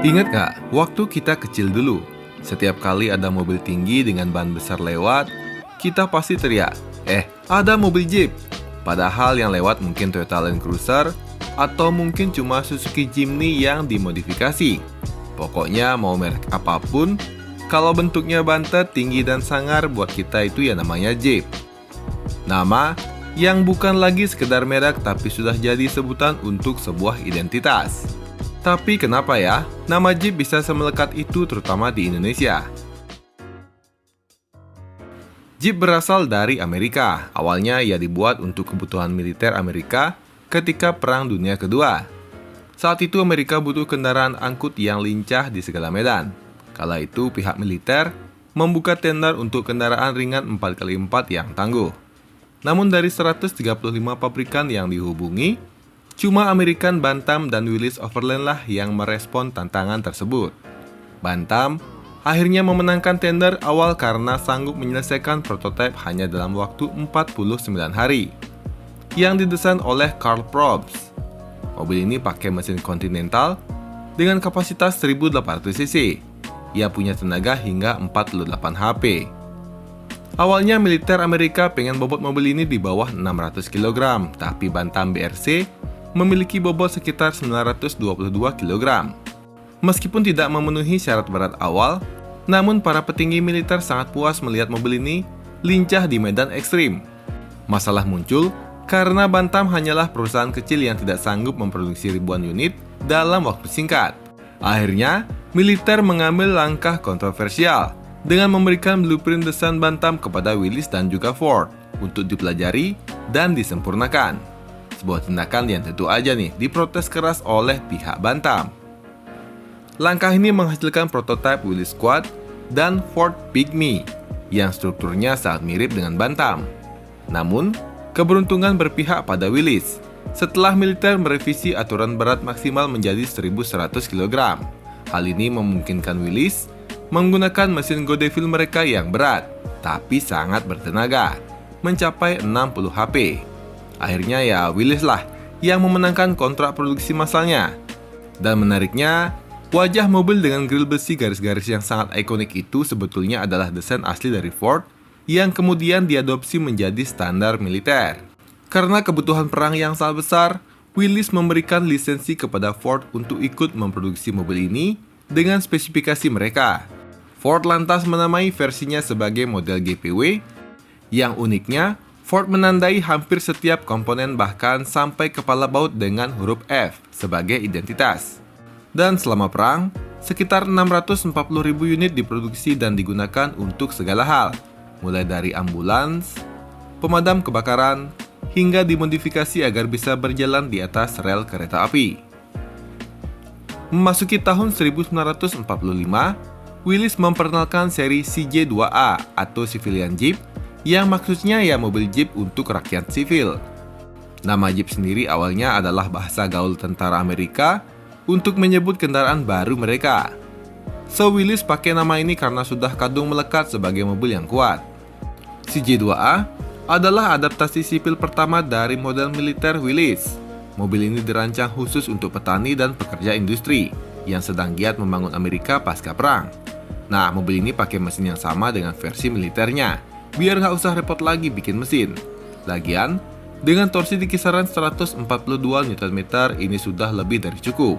Ingat nggak, waktu kita kecil dulu, setiap kali ada mobil tinggi dengan ban besar lewat, kita pasti teriak, ada mobil Jeep. Padahal yang lewat mungkin Toyota Land Cruiser, atau mungkin cuma Suzuki Jimny yang dimodifikasi. Pokoknya mau merek apapun, kalau bentuknya bantet, tinggi dan sangar buat kita itu ya namanya Jeep. Nama yang bukan lagi sekedar merek tapi sudah jadi sebutan untuk sebuah identitas. Tapi kenapa ya, nama Jeep bisa semelekat itu terutama di Indonesia? Jeep berasal dari Amerika. Awalnya ia dibuat untuk kebutuhan militer Amerika ketika Perang Dunia Kedua. Saat itu Amerika butuh kendaraan angkut yang lincah di segala medan. Kala itu pihak militer membuka tender untuk kendaraan ringan 4x4 yang tangguh. Namun dari 135 pabrikan yang dihubungi, cuma American Bantam dan Willys Overland lah yang merespon tantangan tersebut. Bantam akhirnya memenangkan tender awal karena sanggup menyelesaikan prototipe hanya dalam waktu 49 hari, yang didesain oleh Karl Probst. Mobil ini pakai mesin Continental dengan kapasitas 1800 cc. Ia punya tenaga hingga 48 HP. Awalnya militer Amerika pengen bobot mobil ini di bawah 600 kg, tapi Bantam BRC memiliki bobot sekitar 922 kg. Meskipun tidak memenuhi syarat berat awal, namun para petinggi militer sangat puas melihat mobil ini lincah di medan ekstrim. Masalah muncul karena Bantam hanyalah perusahaan kecil yang tidak sanggup memproduksi ribuan unit dalam waktu singkat. Akhirnya, militer mengambil langkah kontroversial dengan memberikan blueprint desain Bantam kepada Willys dan juga Ford untuk dipelajari dan disempurnakan. Sebuah tindakan yang tentu aja nih diprotes keras oleh pihak Bantam. Langkah ini menghasilkan prototipe Willys Quad dan Ford Pygmy yang strukturnya sangat mirip dengan Bantam. Namun, keberuntungan berpihak pada Willys setelah militer merevisi aturan berat maksimal menjadi 1.100 kg. Hal ini memungkinkan Willys menggunakan mesin Go Devil mereka yang berat, tapi sangat bertenaga, mencapai 60 HP. Akhirnya ya Willys lah yang memenangkan kontrak produksi massalnya. Dan menariknya, wajah mobil dengan grill besi garis-garis yang sangat ikonik itu sebetulnya adalah desain asli dari Ford yang kemudian diadopsi menjadi standar militer. Karena kebutuhan perang yang sangat besar, Willys memberikan lisensi kepada Ford untuk ikut memproduksi mobil ini dengan spesifikasi mereka. Ford lantas menamai versinya sebagai model GPW. Yang uniknya, Ford menandai hampir setiap komponen bahkan sampai kepala baut dengan huruf F sebagai identitas. Dan selama perang, sekitar 640.000 unit diproduksi dan digunakan untuk segala hal, mulai dari ambulans, pemadam kebakaran, hingga dimodifikasi agar bisa berjalan di atas rel kereta api. Memasuki tahun 1945, Willys memperkenalkan seri CJ2A atau Civilian Jeep yang maksudnya ya mobil Jeep untuk rakyat sivil. Nama Jeep sendiri awalnya adalah bahasa gaul tentara Amerika untuk menyebut kendaraan baru mereka. So Willys pakai nama ini karena sudah kadung melekat sebagai mobil yang kuat. CJ2A adalah adaptasi sipil pertama dari model militer Willys. Mobil ini dirancang khusus untuk petani dan pekerja industri yang sedang giat membangun Amerika pasca perang. Nah, mobil ini pakai mesin yang sama dengan versi militernya, biar nggak usah repot lagi bikin mesin. Lagian, dengan torsi di kisaran 142 Nm ini sudah lebih dari cukup.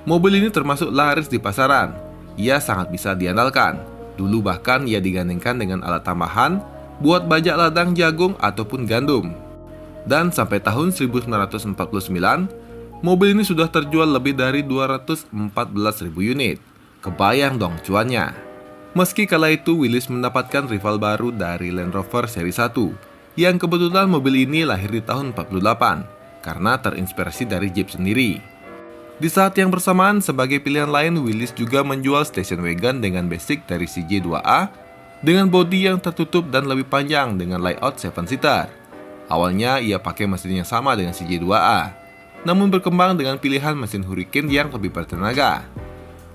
Mobil ini termasuk laris di pasaran. Ia sangat bisa diandalkan. Dulu bahkan ia digandengkan dengan alat tambahan buat bajak ladang jagung ataupun gandum. Dan sampai tahun 1949, mobil ini sudah terjual lebih dari 214.000 unit. Kebayang dong cuannya. Meski kala itu Willys mendapatkan rival baru dari Land Rover seri 1, yang kebetulan mobil ini lahir di tahun 48, karena terinspirasi dari Jeep sendiri. Di saat yang bersamaan, sebagai pilihan lain, Willys juga menjual station wagon dengan basic dari CJ2A, dengan bodi yang tertutup dan lebih panjang dengan layout 7-seater. Awalnya ia pakai mesin yang sama dengan CJ2A, namun berkembang dengan pilihan mesin Hurricane yang lebih bertenaga.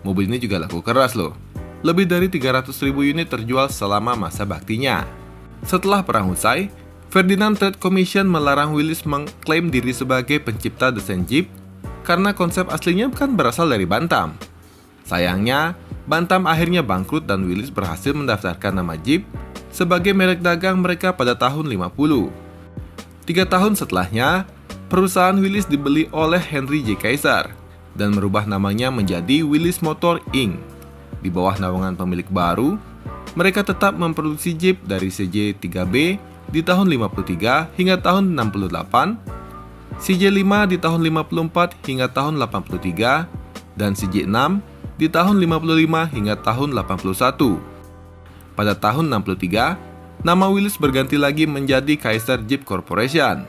Mobil ini juga laku keras loh. Lebih dari 300.000 unit terjual selama masa baktinya. Setelah perang usai, Ferdinand Trade Commission melarang Willys mengklaim diri sebagai pencipta desain Jeep karena konsep aslinya kan berasal dari Bantam. Sayangnya, Bantam akhirnya bangkrut dan Willys berhasil mendaftarkan nama Jeep sebagai merek dagang mereka pada tahun 50. 3 tahun setelahnya, perusahaan Willys dibeli oleh Henry J. Kaiser dan merubah namanya menjadi Willys Motor Inc. Di bawah naungan pemilik baru, mereka tetap memproduksi Jeep dari CJ3B di tahun 53 hingga tahun 68, CJ5 di tahun 54 hingga tahun 83, dan CJ6 di tahun 55 hingga tahun 81. Pada tahun 63, nama Willys berganti lagi menjadi Kaiser Jeep Corporation.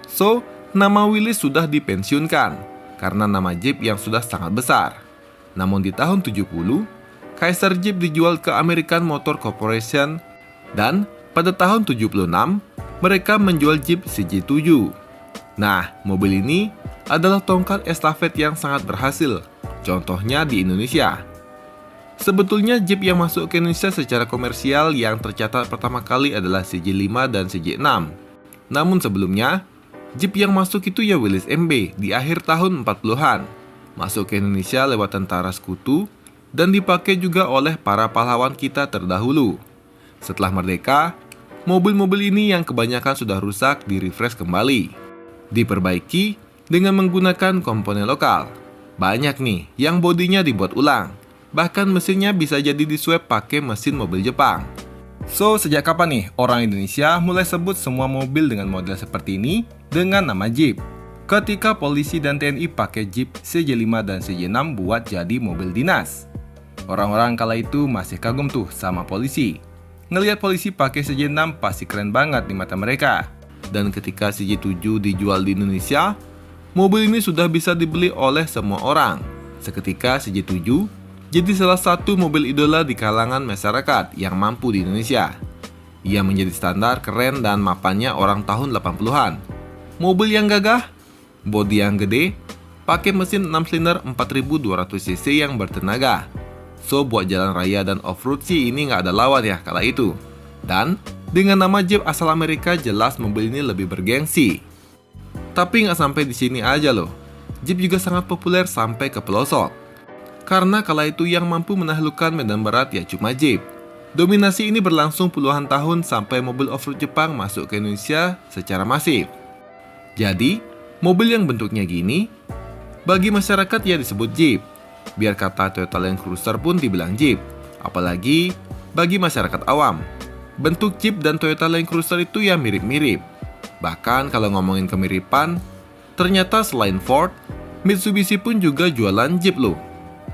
So, nama Willys sudah dipensiunkan karena nama Jeep yang sudah sangat besar. Namun di tahun 70, Kaiser Jeep dijual ke American Motor Corporation dan pada tahun 76, mereka menjual Jeep CJ7. Nah, mobil ini adalah tongkat estafet yang sangat berhasil. Contohnya di Indonesia. Sebetulnya Jeep yang masuk ke Indonesia secara komersial yang tercatat pertama kali adalah CJ5 dan CJ6. Namun sebelumnya, Jeep yang masuk itu ya Willys MB di akhir tahun 40-an. Masuk ke Indonesia lewat tentara sekutu dan dipakai juga oleh para pahlawan kita terdahulu. Setelah merdeka, mobil-mobil ini yang kebanyakan sudah rusak di-refresh kembali. Diperbaiki dengan menggunakan komponen lokal. Banyak nih yang bodinya dibuat ulang. Bahkan mesinnya bisa jadi diswap pakai mesin mobil Jepang. So, sejak kapan nih orang Indonesia mulai sebut semua mobil dengan model seperti ini dengan nama Jeep? Ketika polisi dan TNI pakai Jeep CJ5 dan CJ6 buat jadi mobil dinas. Orang-orang kala itu masih kagum tuh sama polisi. Ngelihat polisi pakai CJ6 pasti keren banget di mata mereka. Dan ketika CJ7 dijual di Indonesia, mobil ini sudah bisa dibeli oleh semua orang. Seketika CJ7 jadi salah satu mobil idola di kalangan masyarakat yang mampu di Indonesia. Ia menjadi standar keren dan mapannya orang tahun 80-an. Mobil yang gagah, bodi yang gede, pakai mesin 6 silinder 4200 cc yang bertenaga. So buat jalan raya dan off-road sih ini nggak ada lawan ya kala itu. Dan dengan nama Jeep asal Amerika jelas mobil ini lebih bergengsi. Tapi nggak sampai di sini aja loh. Jeep juga sangat populer sampai ke pelosok. Karena kala itu yang mampu menaklukkan medan berat ya cuma Jeep. Dominasi ini berlangsung puluhan tahun sampai mobil off-road Jepang masuk ke Indonesia secara masif. Jadi, mobil yang bentuknya gini, bagi masyarakat ya disebut Jeep. Biar kata Toyota Land Cruiser pun dibilang Jeep. Apalagi bagi masyarakat awam. Bentuk Jeep dan Toyota Land Cruiser itu ya mirip-mirip. Bahkan kalau ngomongin kemiripan, ternyata selain Ford, Mitsubishi pun juga jualan Jeep loh.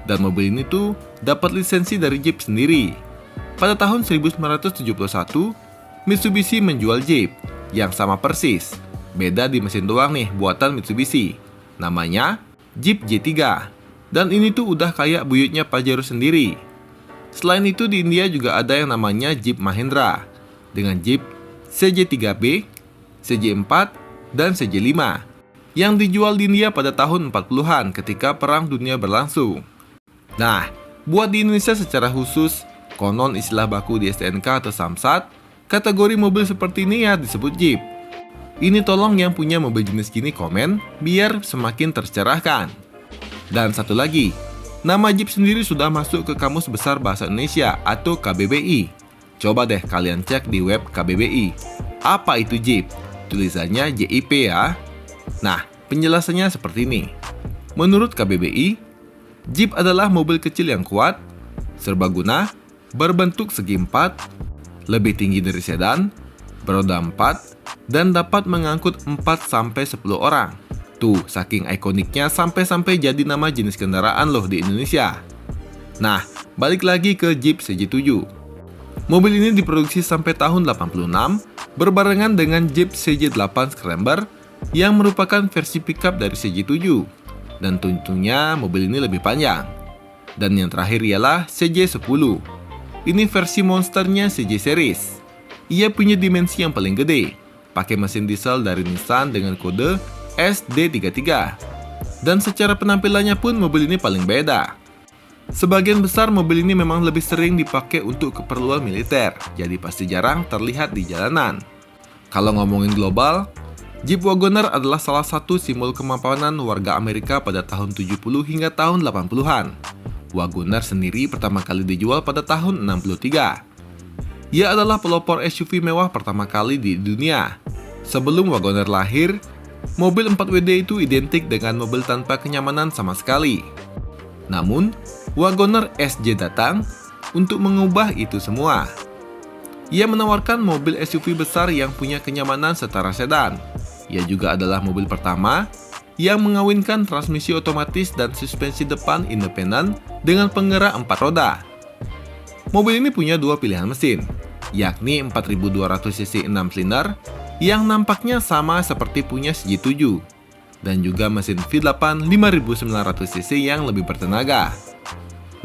Dan mobil ini tuh dapat lisensi dari Jeep sendiri. Pada tahun 1971, Mitsubishi menjual Jeep yang sama persis. Beda di mesin doang nih buatan Mitsubishi. Namanya Jeep J3. Dan ini tuh udah kayak buyutnya Pajero sendiri. Selain itu di India juga ada yang namanya Jeep Mahindra. Dengan Jeep CJ3B, CJ4, dan CJ5 yang dijual di India pada tahun 40-an ketika Perang Dunia berlangsung. Nah, buat di Indonesia secara khusus, konon istilah baku di STNK atau Samsat, kategori mobil seperti ini ya disebut Jeep. Ini tolong yang punya mobil jenis gini komen, biar semakin tercerahkan. Dan satu lagi, nama Jeep sendiri sudah masuk ke Kamus Besar Bahasa Indonesia atau KBBI. Coba deh kalian cek di web KBBI. Apa itu Jeep? Tulisannya JIP ya. Nah, penjelasannya seperti ini. Menurut KBBI, Jeep adalah mobil kecil yang kuat, serbaguna, berbentuk segi empat, lebih tinggi dari sedan, beroda 4, dan dapat mengangkut 4-10 orang. Tuh, saking ikoniknya sampai-sampai jadi nama jenis kendaraan loh di Indonesia. Nah, balik lagi ke Jeep CJ7. Mobil ini diproduksi sampai tahun 86, berbarengan dengan Jeep CJ8 Scrambler yang merupakan versi pickup dari CJ7. Dan tentunya mobil ini lebih panjang. Dan yang terakhir ialah CJ10. Ini versi monsternya CJ Series. Ia punya dimensi yang paling gede, pakai mesin diesel dari Nissan dengan kode SD33. Dan secara penampilannya pun mobil ini paling beda. Sebagian besar mobil ini memang lebih sering dipakai untuk keperluan militer, jadi pasti jarang terlihat di jalanan. Kalau ngomongin global, Jeep Wagoner adalah salah satu simbol kemapanan warga Amerika pada tahun 70 hingga tahun 80-an. Wagoner sendiri pertama kali dijual pada tahun 63. Ia adalah pelopor SUV mewah pertama kali di dunia. Sebelum Wagoner lahir, mobil 4WD itu identik dengan mobil tanpa kenyamanan sama sekali. Namun, Wagoner SJ datang untuk mengubah itu semua. Ia menawarkan mobil SUV besar yang punya kenyamanan setara sedan. Ia juga adalah mobil pertama yang mengawinkan transmisi otomatis dan suspensi depan independen dengan penggerak 4 roda. Mobil ini punya dua pilihan mesin, yakni 4200 cc 6 silinder yang nampaknya sama seperti punya CJ7, dan juga mesin V8 5900 cc yang lebih bertenaga.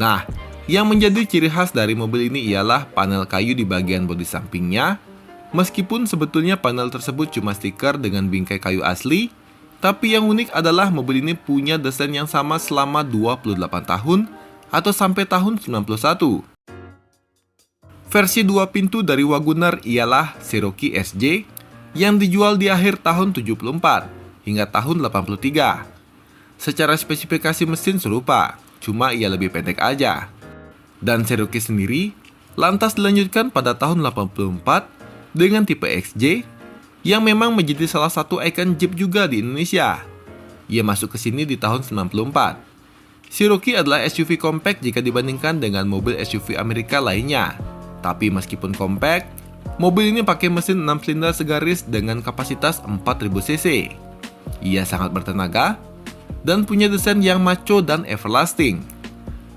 Nah, yang menjadi ciri khas dari mobil ini ialah panel kayu di bagian bodi sampingnya. Meskipun sebetulnya panel tersebut cuma stiker dengan bingkai kayu asli, tapi yang unik adalah mobil ini punya desain yang sama selama 28 tahun atau sampai tahun 91. Versi 2 pintu dari Wagoner ialah Cherokee SJ yang dijual di akhir tahun 74 hingga tahun 83. Secara spesifikasi mesin serupa, cuma ia lebih pendek aja. Dan Cherokee sendiri lantas dilanjutkan pada tahun 84 dengan tipe XJ yang memang menjadi salah satu ikon Jeep juga di Indonesia. Ia masuk ke sini di tahun 94. Cherokee adalah SUV compact jika dibandingkan dengan mobil SUV Amerika lainnya. Tapi meskipun compact, mobil ini pakai mesin 6 silinder segaris dengan kapasitas 4000 cc. Ia sangat bertenaga dan punya desain yang macho dan everlasting.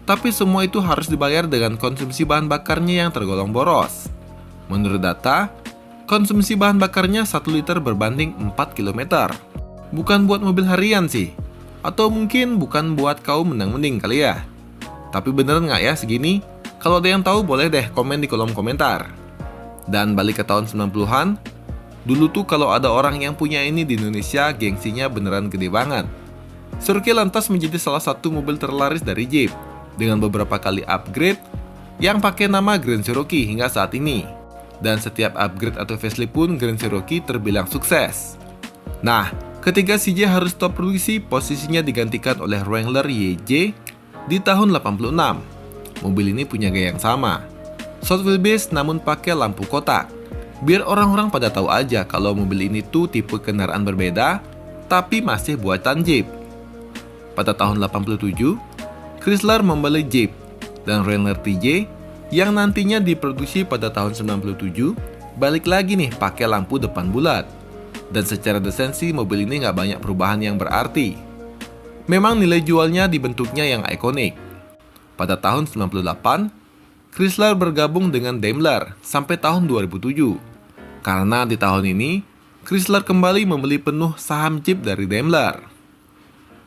Tapi semua itu harus dibayar dengan konsumsi bahan bakarnya yang tergolong boros. Menurut data, konsumsi bahan bakarnya 1 liter berbanding 4 km. Bukan buat mobil harian sih. Atau mungkin bukan buat kaum menang-mending kali ya. Tapi bener nggak ya segini? Kalau ada yang tahu boleh deh komen di kolom komentar. Dan balik ke tahun 90-an, dulu tuh kalau ada orang yang punya ini di Indonesia, gengsinya beneran gede banget. Cherokee lantas menjadi salah satu mobil terlaris dari Jeep, dengan beberapa kali upgrade yang pakai nama Grand Cherokee hingga saat ini. Dan setiap upgrade atau facelift pun Grand Cherokee terbilang sukses. Nah, ketika CJ harus stop produksi, posisinya digantikan oleh Wrangler YJ di tahun 86. Mobil ini punya gaya yang sama, short wheelbase namun pakai lampu kotak. Biar orang-orang pada tahu aja kalau mobil ini tuh tipe kendaraan berbeda, tapi masih buatan Jeep. Pada tahun 87, Chrysler membeli Jeep, dan Wrangler TJ yang nantinya diproduksi pada tahun 97, balik lagi nih pakai lampu depan bulat. Dan secara desain sih mobil ini nggak banyak perubahan yang berarti. Memang nilai jualnya di bentuknya yang ikonik. Pada tahun 98, Chrysler bergabung dengan Daimler sampai tahun 2007. Karena di tahun ini, Chrysler kembali membeli penuh saham Jeep dari Daimler.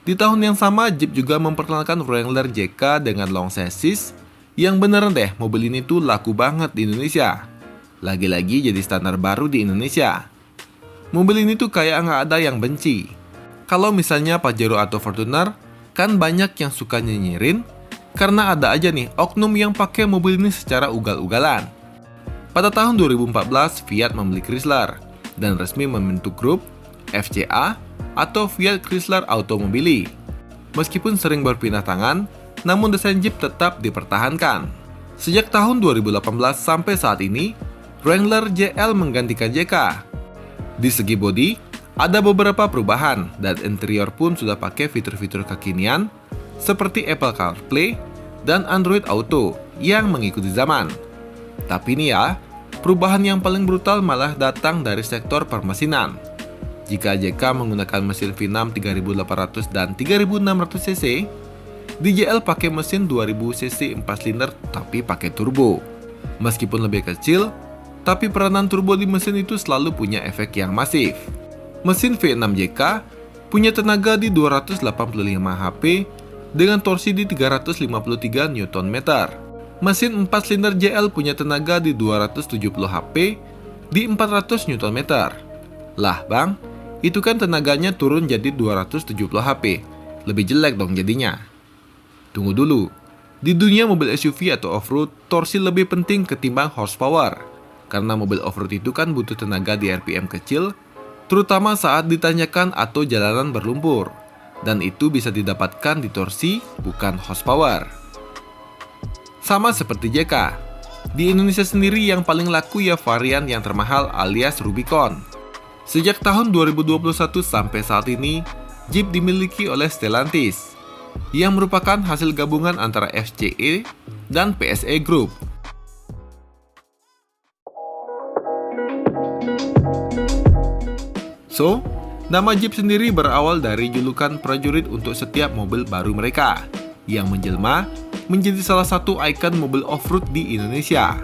Di tahun yang sama, Jeep juga memperkenalkan Wrangler JK dengan long chassis, yang beneran deh mobil ini tuh laku banget di Indonesia. Lagi-lagi jadi standar baru di Indonesia. Mobil ini tuh kayak nggak ada yang benci. Kalau misalnya Pajero atau Fortuner, kan banyak yang suka nyinyirin, karena ada aja nih oknum yang pakai mobil ini secara ugal-ugalan. Pada tahun 2014, Fiat membeli Chrysler dan resmi membentuk grup FCA atau Fiat Chrysler Automobili. Meskipun sering berpindah tangan, namun desain Jeep tetap dipertahankan. Sejak tahun 2018 sampai saat ini, Wrangler JL menggantikan JK. Di segi bodi, ada beberapa perubahan dan interior pun sudah pakai fitur-fitur kekinian seperti Apple CarPlay dan Android Auto yang mengikuti zaman. Tapi nih ya, perubahan yang paling brutal malah datang dari sektor permesinan. Jika JK menggunakan mesin V6 3800 dan 3600 cc, DJL pakai mesin 2000 cc 4 silinder tapi pakai turbo. Meskipun lebih kecil, tapi peranan turbo di mesin itu selalu punya efek yang masif. Mesin V6 JK punya tenaga di 285 HP dengan torsi di 353 Nm. Mesin 4 silinder JL punya tenaga di 270 HP di 400 Nm. Lah bang, itu kan tenaganya turun jadi 270 HP. Lebih jelek dong jadinya. Tunggu dulu, di dunia mobil SUV atau off-road, torsi lebih penting ketimbang horsepower. Karena mobil off-road itu kan butuh tenaga di RPM kecil, terutama saat ditanjakan atau jalanan berlumpur. Dan itu bisa didapatkan di torsi, bukan horsepower. Sama seperti JK, di Indonesia sendiri yang paling laku ya varian yang termahal alias Rubicon. Sejak tahun 2021 sampai saat ini, Jeep dimiliki oleh Stellantis, yang merupakan hasil gabungan antara FCE dan PSA Group. So, nama Jeep sendiri berawal dari julukan prajurit untuk setiap mobil baru mereka, yang menjelma menjadi salah satu ikon mobil off-road di Indonesia.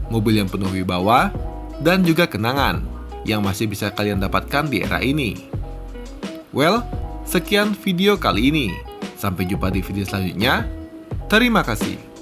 Mobil yang penuh wibawa dan juga kenangan yang masih bisa kalian dapatkan di era ini. Well, sekian video kali ini. Sampai jumpa di video selanjutnya. Terima kasih.